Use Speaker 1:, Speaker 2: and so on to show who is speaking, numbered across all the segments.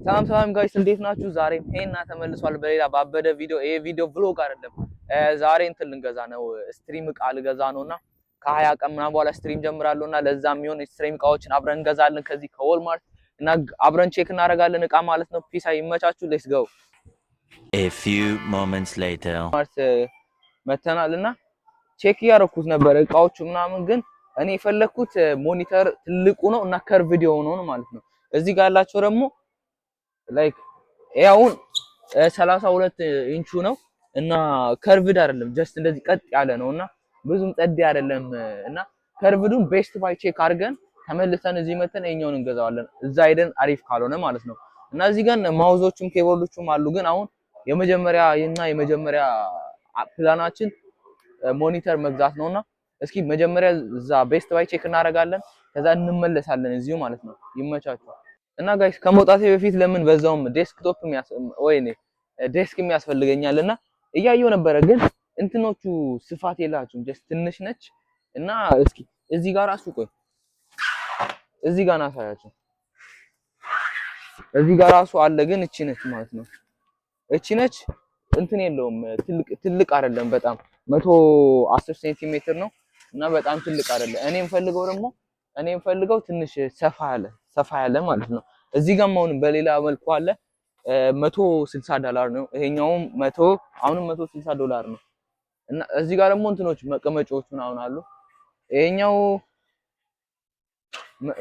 Speaker 1: ሰላም ጋይስ እንዴት ናችሁ? ዛሬም ሄና ተመልሷል በሌላ ባበደ ቪዲዮ። ይሄ ቪዲዮ ብሎግ አይደለም። ዛሬ እንትን ልንገዛ ነው፣ ስትሪም እቃ ልገዛ ነውና ከ20 ቀን ምናምን በኋላ ስትሪም ጀምራለሁና ለዛ የሚሆን ስትሪም እቃዎችን አብረን እንገዛለን ከዚህ ከወልማርት እና አብረን ቼክ እናደርጋለን እቃ ማለት ነው። ፒስ ይመቻችሁ። ሌትስ ጎ።
Speaker 2: A few moments later
Speaker 1: ማርት መተናልና ቼክ ያደረኩት ነበር እቃዎቹ ምናምን፣ ግን እኔ የፈለኩት ሞኒተር ትልቁ ነው እና ከርቭድ የሆነው ነው ማለት ነው። እዚህ ጋር ያላቸው ደግሞ ላይክ ያውን 32 ኢንቹ ነው እና ከርቭድ አይደለም፣ ጀስት እንደዚህ ቀጥ ያለ ነውና ብዙም ጸድ አይደለም እና ከርቭዱን ቤስት ባይ ቼክ አድርገን ተመልሰን እዚህ መተን እኛውን እንገዛዋለን፣ እዛ ሄደን አሪፍ ካልሆነ ማለት ነው። እና እዚህ ጋር ማውዞቹም ኬቦርዶቹም አሉ፣ ግን አሁን የመጀመሪያ ፕላናችን ሞኒተር መግዛት ነውና እስኪ መጀመሪያ እዛ ቤስት ባይ ቼክ እናደርጋለን፣ ከዛ እንመለሳለን እዚሁ ማለት ነው። ይመቻችሁ። እና ጋይስ ከመውጣቴ በፊት ለምን በዛውም ዴስክቶፕ ዴስክ የሚያስፈልገኛልና እያየሁ ነበረ፣ ግን እንትኖቹ ስፋት የላችሁም፣ ጀስት ትንሽ ነች። እና እስኪ እዚህ ጋር ራሱ ቆይ እዚህ ጋር ናሳያችሁ፣ እዚህ ጋር ራሱ አለ፣ ግን እቺ ነች ማለት ነው። እቺ ነች እንትን የለውም፣ ትልቅ አይደለም በጣም 110 ሴንቲሜትር ነው እና በጣም ትልቅ አይደለም። እኔ የምፈልገው ትንሽ ሰፋ ያለ ማለት ነው። እዚህ ጋር አሁን በሌላ መልኩ አለ $160 ነው። ይሄኛውም አሁንም $160 ነው። እና እዚህ ጋር ደግሞ እንትኖች መቀመጫዎች ምናምን አሉ። ይሄኛው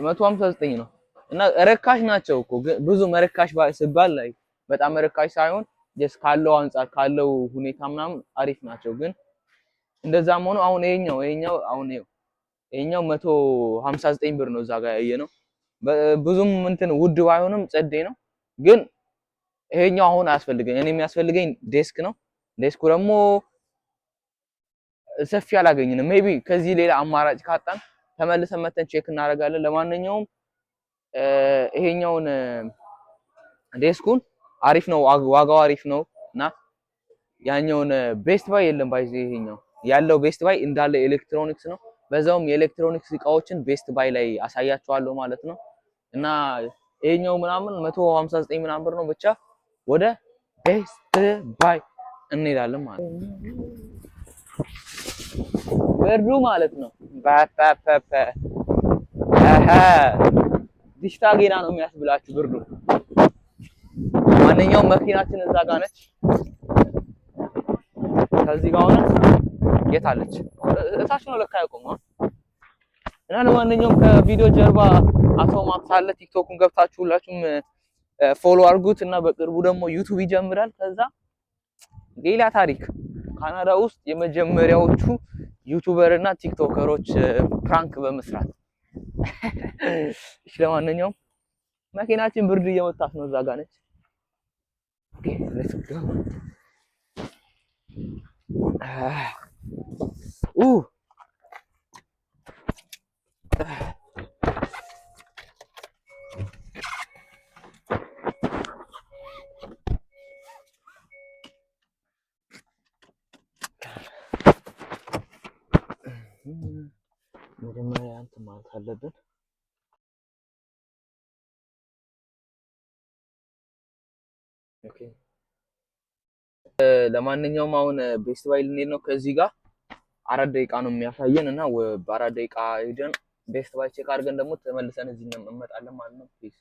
Speaker 1: 159 ነው እና ረካሽ ናቸው እኮ፣ ብዙ መረካሽ ሲባል ላይ በጣም ረካሽ ሳይሆን ጀስት ካለው አንፃር ካለው ሁኔታ ምናምን አሪፍ ናቸው። ግን እንደዛም ሆኖ አሁን ይሄኛው 159 ብር ነው እዛ ጋር ያየነው። ብዙም እንትን ውድ ባይሆንም ጸዴ ነው። ግን ይሄኛው አሁን አያስፈልገኝ። እኔ የሚያስፈልገኝ ዴስክ ነው። ዴስኩ ደግሞ ሰፊ አላገኝንም። ሜቢ ከዚህ ሌላ አማራጭ ካጣን ተመልሰን መተን ቼክ እናደርጋለን። ለማንኛውም ይሄኛውን ዴስኩን አሪፍ ነው፣ ዋጋው አሪፍ ነው እና ያኛውን ቤስት ባይ የለም ባይዚ። ይሄኛው ያለው ቤስት ባይ እንዳለ ኤሌክትሮኒክስ ነው። በዛውም የኤሌክትሮኒክስ እቃዎችን ቤስት ባይ ላይ አሳያችኋለሁ ማለት ነው። እና ይሄኛው ምናምን 159 ምናምን ብር ነው። ብቻ ወደ ቤስት ባይ እንሄዳለን ማለት ነው። ብሩ ማለት ነው ዲሽታ ጌና ነው የሚያስብላችሁ ብሩ። ማንኛውም መኪናችን እዛ ጋር ነች። ከዚህ ጋር ሆነ የት አለች? እታች ነው ለካ ያቆመው። እና ለማንኛውም ከቪዲዮ ጀርባ አቶ ማክስ አለ። ቲክቶኩን ገብታችሁ ሁላችሁም ፎሎ አድርጉት እና በቅርቡ ደግሞ ዩቲዩብ ይጀምራል። ከዛ ሌላ ታሪክ ካናዳ ውስጥ የመጀመሪያዎቹ ዩቲዩበር እና ቲክቶከሮች ፕራንክ በመስራት እሺ። ለማንኛውም መኪናችን ብርድ እየመታት ነው፣ እዛ ጋር ነች። ኦኬ ሌትስ ጎ። መጀመሪያ እንትን ማለት አለብን። ኦኬ ለማንኛውም አሁን ቤስት ባይ ልንሄድ ነው። ከዚህ ጋር 4 ደቂቃ ነው የሚያሳየን እና በ4 ደቂቃ ሄደን ቤስት ባይ ቼክ አድርገን ደግሞ ተመልሰን እዚህ እንመጣለን ማለት ነው። ፕሊዝ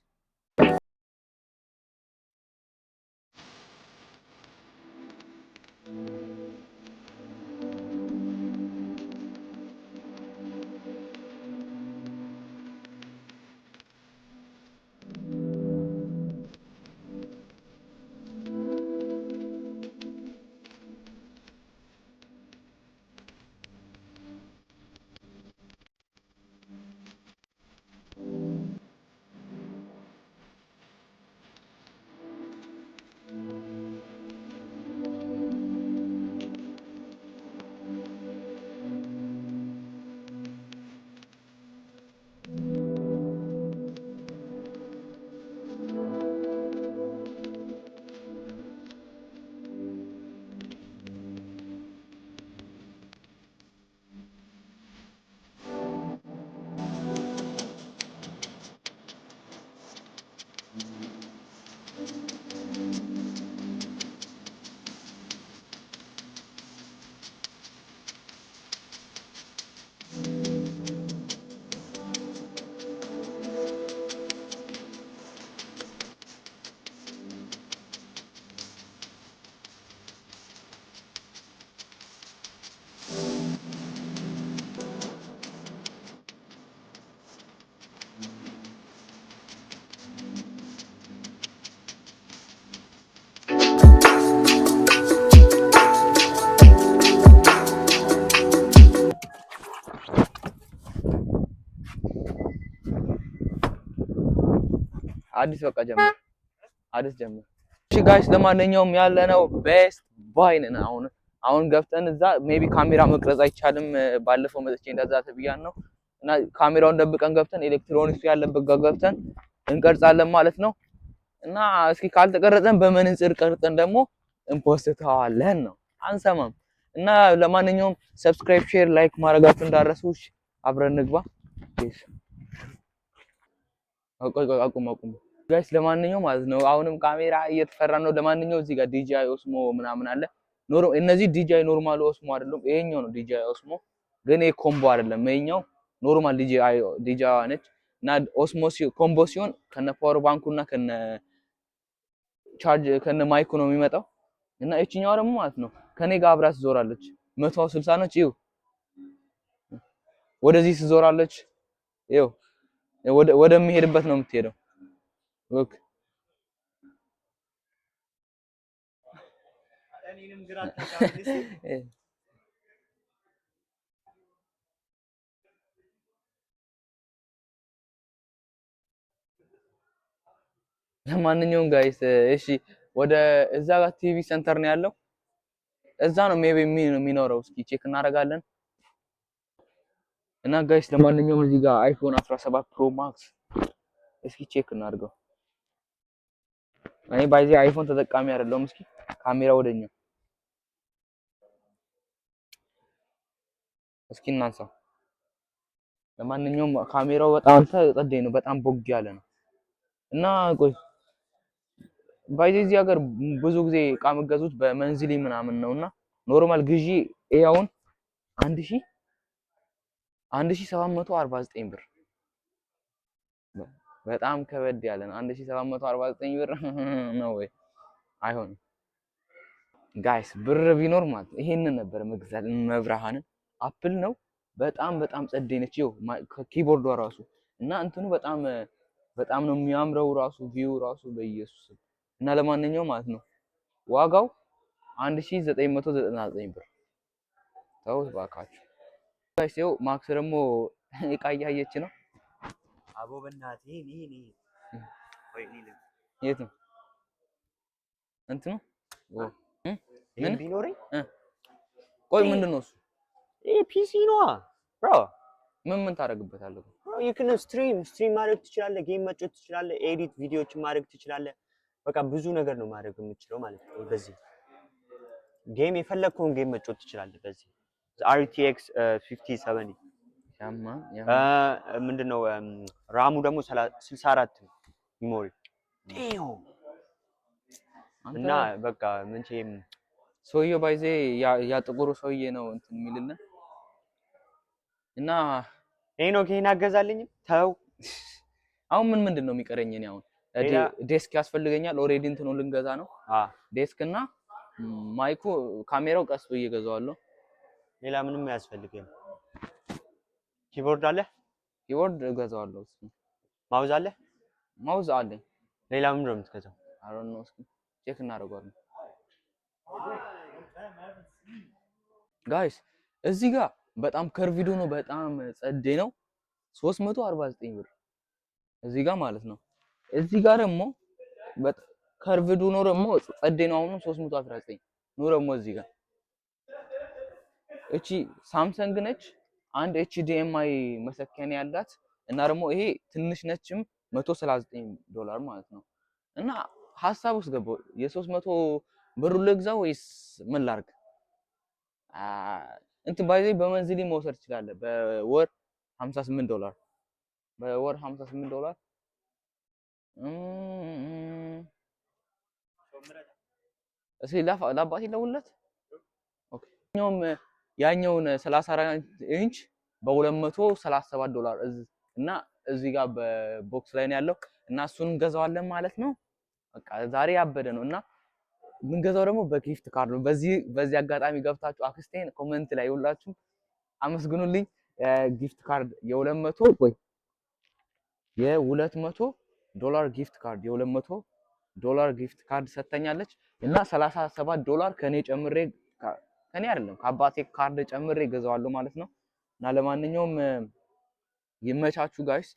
Speaker 1: አዲስ በቃ ጀምር፣ አዲስ ጀምር። እሺ ጋይስ ለማንኛውም ያለነው ቤስት ባይ ነን። አሁን ገብተን እዛ ሜቢ ካሜራ መቅረጽ አይቻልም። ባለፈው መጥቼ እንደዛ ተብያን ነው እና ካሜራውን ደብቀን ገብተን ኤሌክትሮኒክሱ ያለበት ጋር ገብተን እንቀርጻለን ማለት ነው። እና እስኪ ካልተቀረጸን በመንጽር ቀርጸን ደግሞ እንፖስተዋለን ነው። አንሰማም። እና ለማንኛውም ሰብስክራይብ፣ ሼር፣ ላይክ ማድረጋችሁ እንዳረሱ። አብረን እንግባ አቁም ጋይስ። ለማንኛውም ማለት ነው አሁንም ካሜራ እየተፈራ ነው። ለማንኛውም እዚህ ጋር ዲጂአይ ኦስሞ ምናምን አለ። እነዚህ ዲጂአይ ኖርማል ኦስሞ አይደለም። ይሄኛው ነው ዲጂአይ ኦስሞ፣ ግን ይሄ ኮምቦ አይደለም። ይሄኛው ኖርማል ዲጂአይ ነች እና ኦስሞ ኮምቦ ሲሆን ከነ ፓወር ባንኩና ከነ ቻርጅ ከነ ማይኩ ነው የሚመጣው። እና እቺኛው ደግሞ ማለት ነው ከኔ ጋር አብራ ትዞራለች። 160 ነች። ይኸው ወደዚህ ትዞራለች። ይኸው ወደሚሄድበት ነው የምትሄደው። ኦኬ ለማንኛውም ጋይስ እሺ ወደ እዛ ጋር ቲቪ ሴንተር ነው ያለው። እዛ ነው ሜቢ የሚኖረው። እስኪ ቼክ እናደርጋለን። እና ጋይስ ለማንኛውም እዚህ ጋር አይፎን 17 ፕሮ ማክስ እስኪ ቼክ እናድርገው። እኔ ባይዚ አይፎን ተጠቃሚ አይደለሁም። እስኪ ካሜራ ወደኛ እስኪ እናንሳው። ለማንኛውም ካሜራው በጣም ጸደይ ነው፣ በጣም ቦግ ያለ ነው። እና ቆይ ባይዚ እዚህ ሀገር ብዙ ጊዜ እቃ መገዙት በመንዝሊ ምናምን ነውና ኖርማል ግዢ ይሄውን 1749 ብር በጣም ከበድ ያለ ነው። 1749 ብር ነው ወይ? አይሆንም ጋይስ። ብር ቢኖር ማለት ይሄንን ነበር መግዛት። መብርሃንን አፕል ነው። በጣም ጸደይ ነች። ይኸው ከኪቦርዷ ራሱ እና እንትኑ በጣም ነው የሚያምረው ራሱ ቪው ራሱ በኢየሱስ። እና ለማንኛውም ማለት ነው ዋጋው 1999 ብር። ተውት ባካችሁ ጋይስ። ይኸው ማክስ ደግሞ እቃ እያየች ነው።
Speaker 3: አቦ በእናትህ
Speaker 1: የት ነው እንትኑ?
Speaker 3: ምን ቢኖረኝ?
Speaker 1: ቆይ ምንድን ነው እሱ?
Speaker 3: ይሄ ፒሲ ነው ብሮ።
Speaker 1: ምን ታደርግበታለህ?
Speaker 3: you can stream ማድረግ ትችላለህ፣ ጌም መጫወት ትችላለህ፣ ኤዲት ቪዲዮዎችን ማድረግ ትችላለህ። በቃ ብዙ ነገር ነው ማድረግ የምትችለው ማለት ነው። በዚህ ጌም የፈለግከውን ጌም መጫወት ትችላለህ። በዚህ RTX 5070 ምንድነው ራሙ ደግሞ 64 ነው ሚሞሪ እና በቃ ምንቼም
Speaker 1: ሰውዬው ባይዜ ያ ጥቁሩ ሰውዬ ነው እንትን የሚልልን እና
Speaker 3: ሄኖክ ይሄን አገዛልኝ። ተው
Speaker 1: አሁን ምንድን ነው የሚቀረኝ? እኔ አሁን ዴስክ ያስፈልገኛል። ኦሬዲ እንትኑ ልንገዛ ነው። ዴስክ እና ማይኩ ካሜራው ቀስ ብዬ እገዛዋለሁ።
Speaker 3: ሌላ ምንም ያስፈልገኝ። ኪቦርድ አለ?
Speaker 1: ኪቦርድ እገዛዋለሁ።
Speaker 3: ማውዝ አለ?
Speaker 1: ማውዝ አለኝ።
Speaker 3: ሌላ ምንድን ነው የምትገዛው?
Speaker 1: አይ ዶንት ኖ። እስኪ ቼክ እናደርጋለን ጋይስ። እዚህ ጋር በጣም ከርቪዶ ነው፣ በጣም ጸደይ ነው። 349 ብር እዚህ ጋር ማለት ነው። እዚህ ጋር ደግሞ ከርቪዶ ነው ደግሞ ጸደይ ነው። አሁን 319 ነው ደግሞ እዚህ ጋር። እቺ ሳምሰንግ ነች። አንድ HDMI መሰኪያ ያላት እና ደግሞ ይሄ ትንሽ ነችም $139 ማለት ነው። እና ሐሳብ ውስጥ ገባው የ300 ብሩ ልግዛው ወይስ ምን ላድርግ? እንትን ባይዘ በመንዝሊ መውሰድ ትችላለህ። በወር $58 በወር $58 እሺ ለአባቴ ለውለት ኦኬ። ያኛውን 34 ኢንች $237 እና እዚህ ጋር በቦክስ ላይ ነው ያለው እና እሱን እንገዛዋለን ማለት ነው። በቃ ዛሬ ያበደ ነው እና የምንገዛው ደግሞ በጊፍት ካርድ ነው። በዚህ አጋጣሚ ገብታችሁ አክስቴን ኮሜንት ላይ ሁላችሁም አመስግኑልኝ። ጊፍት ካርድ $200 ጊፍት ካርድ $200 ጊፍት ካርድ ሰጥተኛለች እና $37 ከኔ አይደለም ከአባቴ ካርድ ጨምሬ ገዛዋለሁ ማለት ነው። እና ለማንኛውም ይመቻችሁ ጋይስ።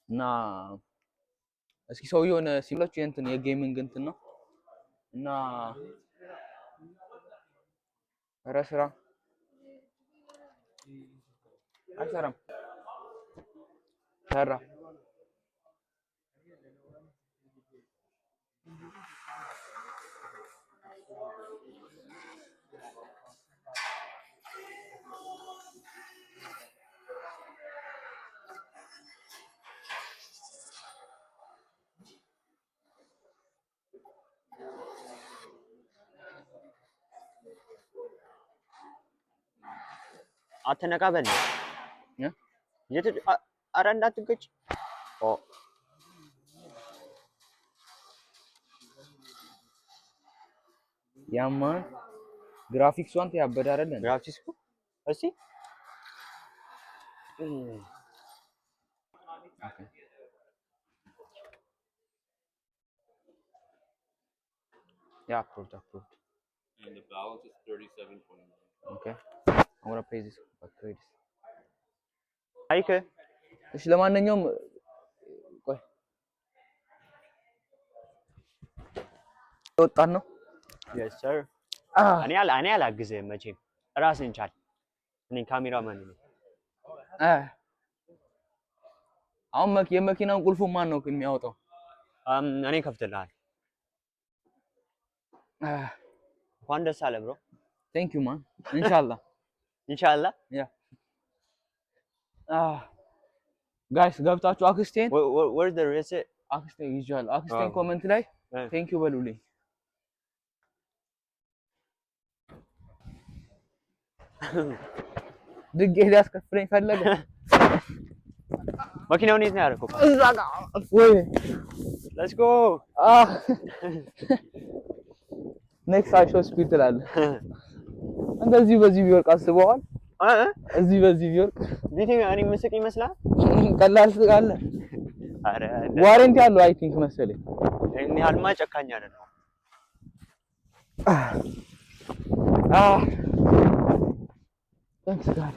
Speaker 1: እና እስኪ ሰውየውን ሲላችሁ የእንትን የጌሚንግ እንትን ነው እና ኧረ ስራ አይሰራም ሰራ
Speaker 3: አትነቃበል ኧረ እንዳትገጭ
Speaker 1: ያማን ግራፊክስ ዋንት ያበደ አይደል
Speaker 3: ግራፊክስ እሺ
Speaker 1: Yeah, approved.
Speaker 4: And the balance is 37.9.
Speaker 1: Okay. I'm gonna pay this for credits.
Speaker 3: አይከ
Speaker 1: እሺ ለማንኛውም ቆይ ወጣን ነው
Speaker 3: yes sir እኔ አላግዝህም መቼም ራስህን ቻል እኔ ካሜራማን ነኝ
Speaker 1: አሁን የመኪናውን ቁልፉ ማን ነው የሚያወጣው
Speaker 3: እኔ ከፍትልሃል እንኳን ደስ አለ ብሮ
Speaker 1: thank you man inshallah yeah guys ገብታችሁ አክስቴን
Speaker 3: where's the receipt
Speaker 1: አክስቴን ይዟል አክስቴን ኮሜንት ላይ thank you በሉልኝ ድጌ ሊያስከፍለኝ ፈለገ
Speaker 3: መኪናውን የት ነው ያደረከው
Speaker 1: እዛ ጋር ወይ
Speaker 3: let's go
Speaker 1: next I show speed ትላለህ እንደዚህ በዚህ ቢወርቅ አስበዋል እዚህ በዚህ ቢወርቅ
Speaker 3: ዲቲንግ እኔ መስቅ ይመስላል
Speaker 1: ቀላል ስቃለ
Speaker 3: አረ
Speaker 1: ዋረንቲ አለው አይ ቲንክ መሰለኝ
Speaker 3: እኔ አልማ ጨካኛ አይደለም
Speaker 1: thanks god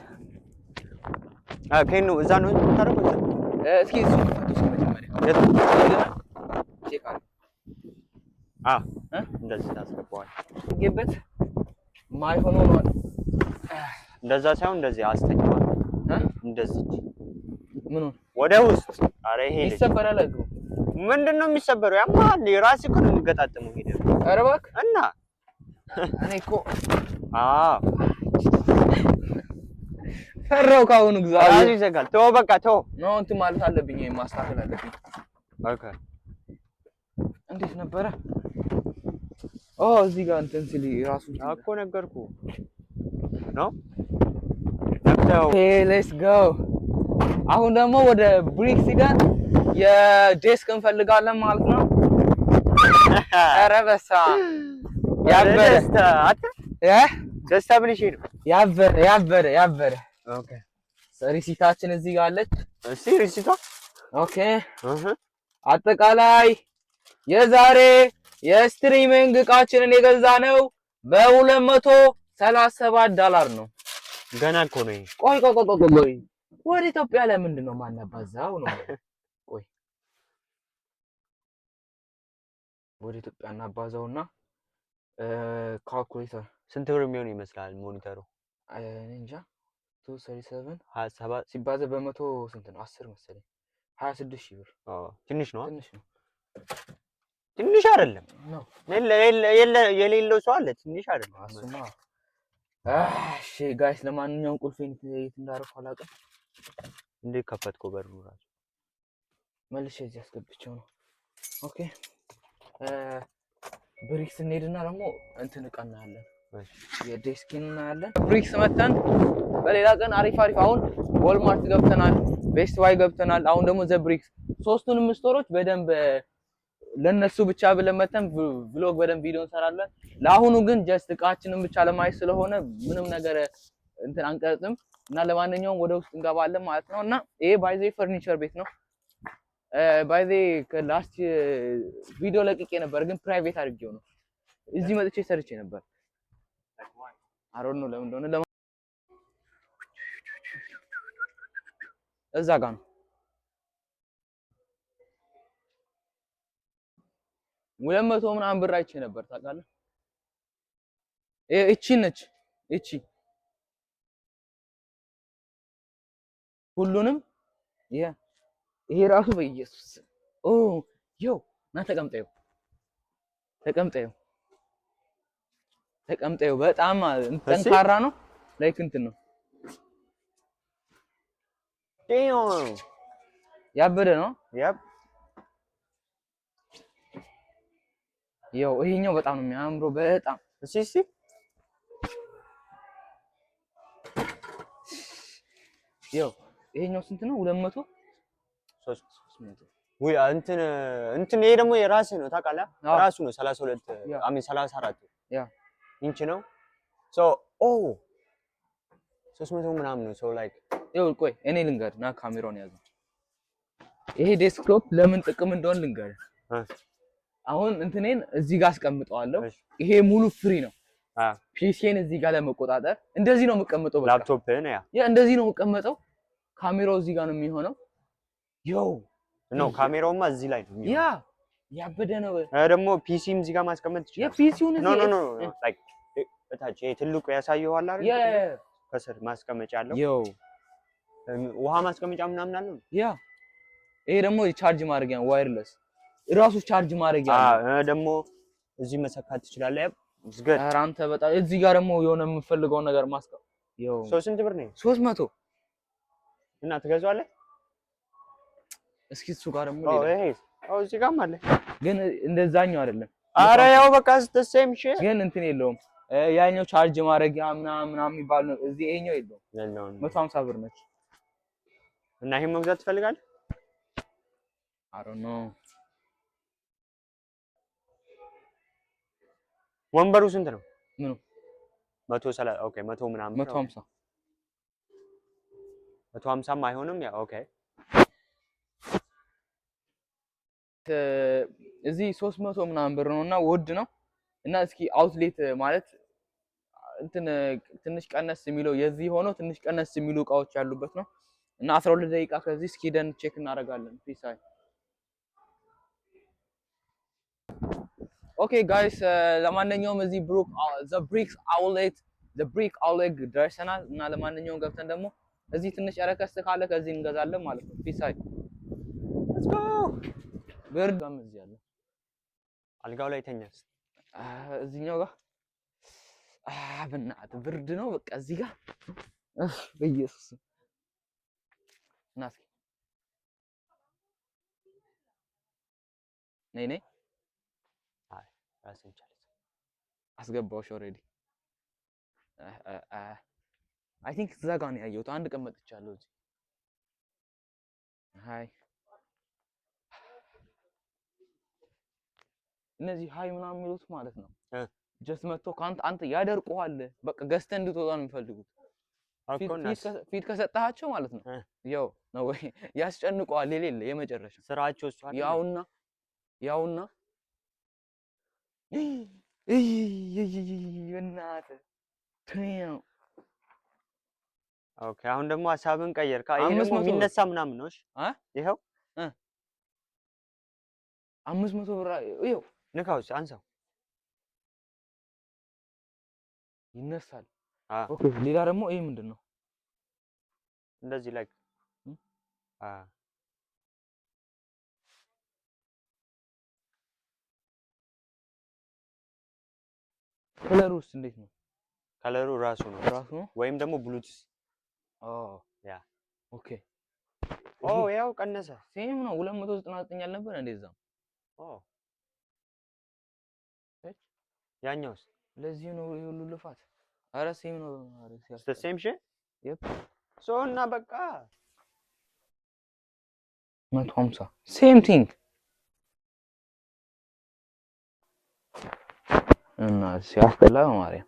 Speaker 3: ከኑ እዛ ነው ታረቀው
Speaker 1: እስኪ እሱ ፎቶ መጀመሪያ ቼክ አለ
Speaker 3: እንደዚህ ታስገባዋል
Speaker 1: ግበት ማይሆነው ነው
Speaker 3: እንደዛ ሳይሆን እንደዚህ አስተኛዋል እንደዚህ
Speaker 1: ምን
Speaker 3: ወደ ውስጥ አረ ይሄ
Speaker 1: ይሰበራል አግሩ
Speaker 3: ምንድነው የሚሰበረው ያማል ራስ እኮ ነው የሚገጣጠመው ሄደ
Speaker 1: ኧረ እባክህ
Speaker 3: እና
Speaker 1: እኔ እኮ ፈራው ካሁን እግዚአብሔር
Speaker 3: ይዘጋል ተው በቃ ተው
Speaker 1: ነው እንትን ማለት አለብኝ ማስተካከል አለብኝ
Speaker 3: ኦኬ
Speaker 1: እንዴት ነበረ እዚህ ጋር እንትን ሲል ራሱ
Speaker 3: እኮ ነገርኩ ነው ነክተው
Speaker 1: ሌትስ ጎ አሁን ደግሞ ወደ ብሪክስ ሂደን የዴስክ እንፈልጋለን ማለት ነው ኧረ በሳ ያበረ ደስታ ምን ይሄ ነው ያበረ
Speaker 3: ኦኬ
Speaker 1: ሪሲታችን እዚህ ጋር አለች
Speaker 3: እሺ ሪሲቷ ኦኬ
Speaker 1: አጠቃላይ የዛሬ የስትሪሚንግ እቃችንን የገዛነው $237 ነው
Speaker 3: ገና እኮ ነው
Speaker 1: ቆይ ወደ ኢትዮጵያ ላይ ምንድነው ማናባዛው ነው ቆይ ወደ ኢትዮጵያ እናባዛውና ካልኩሌተር
Speaker 3: ስንት ብር የሚሆን ይመስላል ሞኒተሩ
Speaker 1: እኔ እንጃ 237
Speaker 3: 27
Speaker 1: ሲባዛ በመቶ ስንት ነው 10 መሰለኝ 26000 ብር
Speaker 3: ትንሽ ነው ትንሽ አይደለም ነው የሌለው ሰው አለ ትንሽ አይደለም
Speaker 1: አስማ እሺ ጋይስ ለማንኛውም ቁልፌን የት እንዳረኩ አላውቅም
Speaker 3: እንዴ ከፈትኮ በሩ ራሱ
Speaker 1: መልሼ እዚህ አስገብቼው ነው ኦኬ ብሪክስ እንሄድና ደግሞ እንትን እቃና ያለን የዴስኪን እናያለን ብሪክስ መተን በሌላ ቀን አሪፍ አሁን ወልማርት ገብተናል ቤስት ባይ ገብተናል አሁን ደግሞ ዘ ብሪክስ ሶስቱንም ስቶሮች በደንብ ለነሱ ብቻ ብለን መተን ብሎግ በደንብ ቪዲዮ እንሰራለን ለአሁኑ ግን ጀስት እቃችንን ብቻ ለማየት ስለሆነ ምንም ነገር እንትን አንቀርጽም እና ለማንኛውም ወደ ውስጥ እንገባለን ማለት ነው እና ይሄ ባይዜ ፈርኒቸር ቤት ነው ባይዜ ከላስት ቪዲዮ ለቅቄ ነበር ግን ፕራይቬት አድርጌው ነው እዚህ መጥቼ ሰርቼ ነበር አሮን ነው ለምን እንደሆነ እዛ ጋር ነው 200 ምናምን ብር አይቼ ነበር ታውቃለህ። እቺ ነች እቺ ሁሉንም ይሄ ራሱ በኢየሱስ ኦ ዮ ና ተቀምጠው በጣም ጠንካራ ነው። ላይክ እንትን ነው ያበደ ነው። ያው ይሄኛው በጣም ነው የሚያምረው በጣም
Speaker 3: እሺ
Speaker 1: ያው ይሄኛው ስንት ነው? 200 300
Speaker 3: ወይ እንትን ይሄ ደግሞ የራስህ ነው ታውቃለህ። ራሱ ነው 32 አሜን 34 ኢንች ነው። ሶ 300 ምናምን ነው። ሶ ላይክ
Speaker 1: ይኸው ቆይ እኔ ልንገርህ እና ካሜራውን ያዘው። ይሄ ዴስክቶፕ ለምን ጥቅም እንደሆነ ልንገርህ። አሁን እንትኔን እዚህ ጋር አስቀምጠዋለሁ። ይሄ ሙሉ ፍሪ ነው። ፒሲን እዚህ ጋር ለመቆጣጠር እንደዚህ ነው የምቀመጠው። በቃ
Speaker 3: ላፕቶፕን
Speaker 1: እንደዚህ ነው የምቀመጠው። ካሜራው እዚህ ጋር ነው የሚሆነው።
Speaker 3: ካሜራውማ እዚህ ላይ ነው የሚሆነው።
Speaker 1: ያበደ ነው።
Speaker 3: ደግሞ ፒሲም እዚህ ጋር ማስቀመጥ ይችላል።
Speaker 1: ፒሲውን
Speaker 3: ኖ ላይክ እታች ይሄ ትልቁ ያሳየዋል አይደል? ከስር ማስቀመጫ አለው። ውሃ ማስቀመጫ ምናምን አለው። ይሄ ደግሞ ቻርጅ ማድረጊያ ዋየርለስ ራሱ ቻርጅ ማድረጊያ ደግሞ እዚህ መሰካት ትችላለህ።
Speaker 1: አንተ በጣም እዚህ ጋር ደግሞ የሆነ የምፈልገው ነገር ማስቀመጥ
Speaker 3: ስንት ብር ነው?
Speaker 1: 300
Speaker 3: እና ትገዛዋለህ?
Speaker 1: እስኪ እሱ ጋር ደግሞ
Speaker 3: እዚህ ጋርም አለ
Speaker 1: ግን እንደዛኛው አይደለም።
Speaker 3: አረ ያው በቃ ስተሰም
Speaker 1: ግን እንትን የለውም። ያኛው ቻርጅ ማድረጊያ ምናምን የሚባል ነው። እዚህ ይሄኛው የለውም። 150 ብር ነች።
Speaker 3: እና ይሄን መግዛት ትፈልጋለህ?
Speaker 1: I don't know።
Speaker 3: ወንበሩ ስንት ነው?
Speaker 1: ምኑ
Speaker 3: 130 ኦኬ 100 ምናምን 150 አይሆንም። ያ ኦኬ
Speaker 1: እዚህ 300 ምናምን ብር ነውና ውድ ነው። እና እስኪ አውትሌት ማለት እንትን ትንሽ ቀነስ የሚለው የዚህ ሆኖ ትንሽ ቀነስ የሚሉ እቃዎች ያሉበት ነው። እና 12 ደቂቃ ከዚህ እስኪ ደን ቼክ እናደርጋለን። ፒሳይ ኦኬ ጋይስ ለማንኛውም እዚህ ዘ ብሪክ አውትሌት ደርሰናል። እና ለማንኛውም ገብተን ደግሞ እዚህ ትንሽ ረከስ ካለ ከዚህ እንገዛለን ማለት ነው። ፒሳይ ሌትስ ጎ። ብርድ እዚህ ያለ
Speaker 3: አልጋው ላይ ተኛስ
Speaker 1: እዚህኛው ጋር በእናትህ ብርድ ነው በቃ እዚህ ጋር በኢየሱስ ናስ ነይ
Speaker 3: ራስን ቻለስ
Speaker 1: አስገባውሽ ኦሬዲ አይ ቲንክ እዛ ጋር ነው ያየሁት። አንድ ቀን መጥቻለሁ እዚህ። ሃይ እነዚህ ሃይ ምናምን የሚሉት ማለት ነው ጀስት መጥቶ አንተ ያደርቁሃል። በቃ ገዝተህ እንድትወጣ ነው የሚፈልጉት። ፊት ከሰጣቸው ማለት ነው ያው ነው ወይ ያስጨንቀዋል። የሌለ የመጨረሻ
Speaker 3: ስራቸው እሱ
Speaker 1: ያውና በእናትህ
Speaker 3: ኦኬ። አሁን ደግሞ ሀሳብን ቀየርካ። ይሄ ደግሞ የሚነሳ ምናምን ነው። እሺ ይሄው
Speaker 1: 500 ብር ይሄው
Speaker 3: ንካውስ አንሳው
Speaker 1: ይነሳል። ኦኬ ሌላ ደግሞ ይሄ ምንድነው?
Speaker 3: እንደዚህ ላይክ
Speaker 1: ከለሩስ እንዴት ነው?
Speaker 3: ከለሩ ራሱ ነው ወይም ደግሞ ብሉቱዝ ያ
Speaker 1: ኦኬ
Speaker 3: ያው ቀነሰ።
Speaker 1: ሴም ነው 299 አልነበር እንደዛ?
Speaker 3: ያኛውስ
Speaker 1: ለዚህ ነው የሁሉ ልፋት። አረ ሴም ነው
Speaker 3: ሴም ሺ እና በቃ
Speaker 1: 150 ሴም ቲንግ እና ሲያስጠላ ማርያም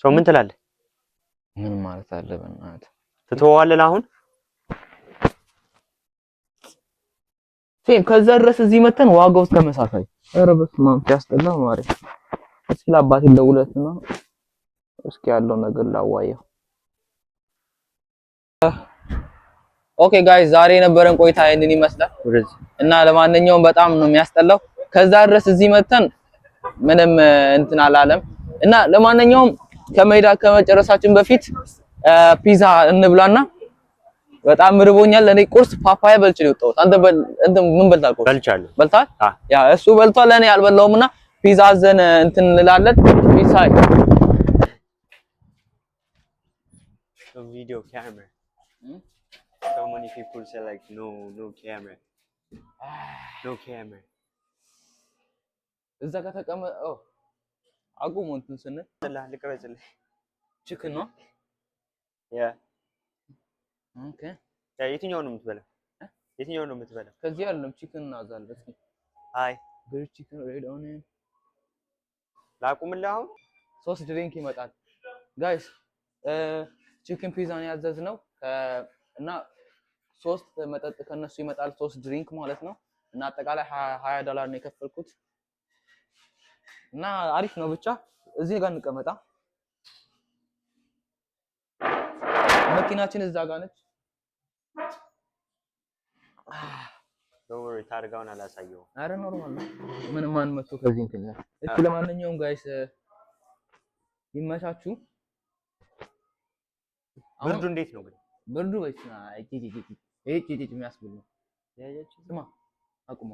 Speaker 3: ምን ትላለህ?
Speaker 1: ምን ማለት አለ በእናትህ
Speaker 3: ትተዋለህ አሁን
Speaker 1: ሴም ከዛ ድረስ እዚህ መተን ዋጋው ተመሳሳይ። ኧረ በስመ አብ ሲያስጠላ ማርያም። እስኪ ለአባቴ ደውለትና እስኪ ያለው ነገር ላዋየው። ኦኬ ጋይስ ዛሬ የነበረን ቆይታ ይሄንን ይመስላል እና ለማንኛውም በጣም ነው የሚያስጠላው ከዛ ድረስ እዚህ መተን ምንም እንትን አላለም እና ለማንኛውም ከመጨረሳችን በፊት ፒዛ እንብላና በጣም ርቦኛል ለኔ ቁርስ ፓፓያ በልቼ ነው የወጣሁት አንተ ምን በልታል ቁርስ በልታል ያ እሱ በልቷል ለኔ አልበላውምና ፒዛ አዘን እንትን እንላለን ፒዛ
Speaker 3: video camera so many people say like no camera no camera
Speaker 1: እዛ ጋር ተቀመጠው አቁሙ እንትን ስንል
Speaker 3: ልቀረጽልህ
Speaker 1: ቺክን ነው
Speaker 3: ያ
Speaker 1: ኦኬ
Speaker 3: የትኛው ነው የምትበላው
Speaker 1: ከዚህ ያለም ቺክን እናዛለን እስኪ
Speaker 3: አይ
Speaker 1: ግር ቺክን ሬድ ኦኒየን
Speaker 3: ላቁምልህ አሁን
Speaker 1: 3 ድሪንክ ይመጣል ጋይስ ቺክን ፒዛን ያዘዝነው እና 3 መጠጥ ከነሱ ይመጣል 3 ድሪንክ ማለት ነው እና አጠቃላይ $20 ነው የከፈልኩት እና አሪፍ ነው ብቻ እዚህ ጋር እንቀመጣ መኪናችን እዛ ጋር ነች
Speaker 3: ዶር ታርጋውን አላሳየው
Speaker 1: አረ ኖርማል ነው ምንም ማን መጥቶ ከዚህ እንትን እሺ ለማንኛውም ጋይስ ይመቻችሁ
Speaker 3: ብርዱ እንዴት ነው ግን
Speaker 1: ብርዱ ወይስ እቺ የሚያስብል ነው ያያችሁ ስማ አቁሙ